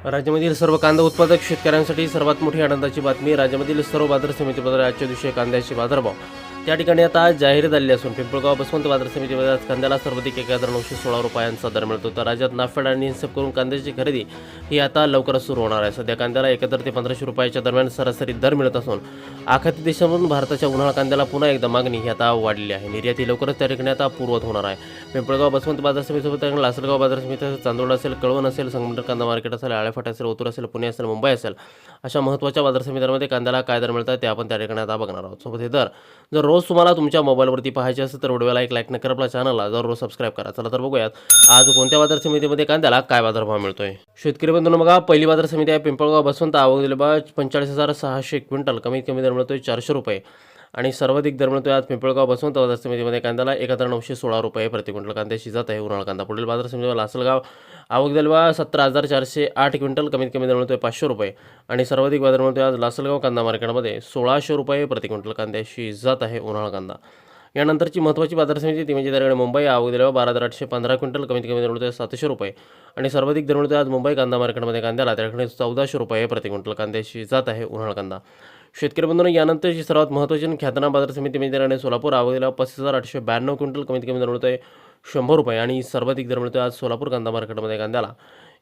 राज्यामधील सर्व कांदा उत्पादक शेतकऱ्यांसाठी सर्वात मोठी आनंदाची बातमी. राज्यामधील सर्व बाजार समितीमध्ये आजच्या दिवशी कांद्याचे बाजारभाव त्या ठिकाणी आता आज जाहीर झाले असून पिंपळगाव बसवंत बाजार समितीमध्ये आज कांद्याला सर्वाधिक 1916 रुपयांचा दर मिळतो. तर राज्यात नाफेड आणि इन्सेफ करून कांद्याची खरेदी ही आता लवकरच सुरू होणार आहे. सध्या कांद्याला 71 ते 1500 रुपयाच्या दरम्यान सरासरी दर मिळत असून आखाती देशांमधून भारताच्या उन्हाळा कांद्याला पुन्हा एकदा मागणी ही आता वाढलेली आहे. निर्यात ही लवकरच त्या ठिकाणी आता पूर्वत होणार आहे. पिंपळगाव बसवंत बाजार समितीसोबत लासलगाव बाजार समिती असेल, चांदोड असेल, कळवण असेल, संगमनेर कांदा मार्केट असेल, आळेफाटा असेल, ओतूर असेल, पुणे असेल, मुंबई असेल, अशा महत्त्वाच्या बाजार समित्यांमध्ये कांद्याला काय दर मिळतात ते आपण त्या ठिकाणी आता बघणार आहोत. सोबत हे दर जर रोज तुम्हाला तुमच्या मोबाईलवरती पाहायचे असेल तर व्हिडिओला एक लाईक न करा, आपल्या चॅनलला जरूर सबस्क्राईब करा. चला तर बघूयात आज कोणत्या बाजार समितीमध्ये कांद्याला काय बाजारभाव मिळतोय. शेतकरी बंधूंनो बघा, पहिली बाजार समिती आहे पिंपळगाव बसवंत. आवक दिले बघा 45,600 क्विंटल. कमीत कमी दर मिळतोय 400 रुपये आणि सर्वाधिक दर मिळतोय आज पिंपळगाव बसवंत बाजार समितीमध्ये कांद्याला 1916 रुपये प्रति क्विंटल. कांद्याची जात आहे उन्हाळा कांदा. पुढील बाजार समितीवर लासलगाव आवक दिले बघा 17,408 क्विंटल. कमीत कमी दर मिळतोय 500 रुपये आणि सर्वाधिक बाजार मिळतोय आज लासलगाव कांदा मार्केटमध्ये 1600 रुपये प्रति क्विंटल. कांद्याची जात आहे उन्हाळा कांदा. यानंतरची महत्त्वाची बाजार समिती ती म्हणजे त्याकडे मुंबई. आवक दिल्यावर 12,815 क्विंटल. कमीत कमी दर मिळतोय 700 रुपये आणि सर्वाधिक दर मिळतोय आज मुंबई कांदा मार्केटमध्ये कांद्याला त्याकडे 1400 रुपये प्रति क्विंटल. कांद्याची जात आहे उन्हाळा कांदा. शेतकरी बंधूंनो यानंतरची सर्वात महत्त्वाची ख्यातनाम बाजार समिती म्हणजे त्याकडे सोलापूर. आवक दिल्यावर 35,892 क्विंटल. कमीत कमी दर मिळतोय 100 रुपये आणि सर्वाधिक दर मिळतोय आज सोलापूर कांदा मार्केटमध्ये कांद्याला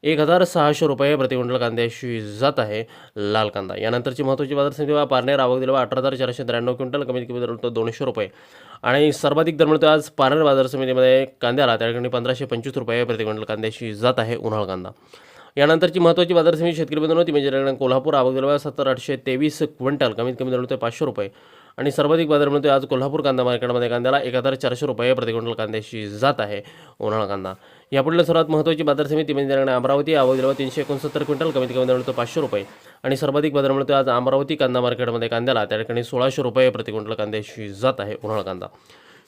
1600 रुपये प्रति क्विंटल. कांद्याची जात आहे लाल कांदा. यानंतरची महत्त्वाची बाजार समिती पारनेर. आवक दिल्यावर 18,493 क्विंटल. कमीत कमी दर मिळतो 200 रुपये आणि सर्वाधिक दर मिळतो आज पारनेर बाजार समितीमध्ये कांद्याला त्या ठिकाणी 1525 रुपये प्रति क्विंटल. कांद्याची जात आहे उन्हाळा कांदा. यानंतरची महत्त्वाची बाजार समिती शेतकरी बंधूंनो ती म्हणजे कोल्हापूर. आवक दिल्यावर 70,823 क्विंटल. कमीत कमी दर मिळतोय 500 रुपये आणि सर्वाधिक बाजार मिळतोय आज कोल्हापूर कांदा मार्केटमध्ये कांद्याला 1400 रुपये प्रति क्विंटल. कांद्याची जात आहे उन्हाळा कांदा. यापुढील सर्वात महत्त्वाची बाजार समिती म्हणजे अमरावती. आवक दिल्यावर 369 क्विंटल. कमीत कमी दर मिळतो 500 रुपये आणि सर्वाधिक बाजार मिळतोय आज अमरावती कांदा मार्केटमध्ये कांद्याला त्या ठिकाणी 1600 रुपये प्रति क्विंटल. कांद्याची जात आहे उन्हाळा कांदा.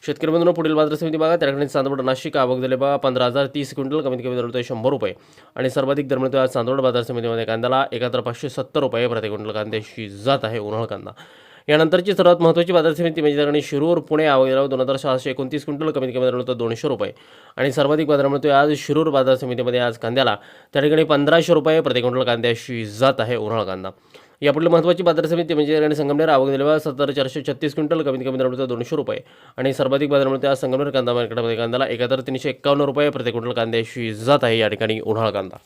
शेतकरी बंधूंनो पुढील बाजार समिती बघा त्याकडे चांदवड नाशिक. आवक दिले बघा 15,030 क्विंटल. कमीत कमी दर मिळतोय 100 रुपये आणि सर्वाधिक दर मिळतोय आज चांदवड बाजार समितीमध्ये कांद्याला 1570 रुपये प्रति क्विंटल. कांद्याची जात आहे उन्हाळा कांदा. यानंतरची सर्वात महत्त्वाची बाजार समिती म्हणजे त्याकडे शिरूर पुणे. आवक दिल्यावर 2,629 क्विंटल. कमीत कमी दर मिळतो 200 रुपये आणि सर्वाधिक बाजार मिळतोय आज शिरूर बाजार समितीमध्ये आज कांद्याला त्या ठिकाणी 1500 रुपये प्रति क्विंटल. कांद्याची जात आहे उन्हाळा कांदा. यापुढील महत्त्वाची बाजार समिती म्हणजे त्याकडे संगमनेर. आवक दिल्यावर 17,436 क्विंटल. कमीत कमी दर मिळतो 200 रुपये आणि सर्वाधिक बाजार मिळतो आज संगमनेर कांदा मार्केटमध्ये कांद्याला 1351 रुपये प्रति क्विंटल. कांद्याची जात आहे या ठिकाणी उन्हाळा कांदा.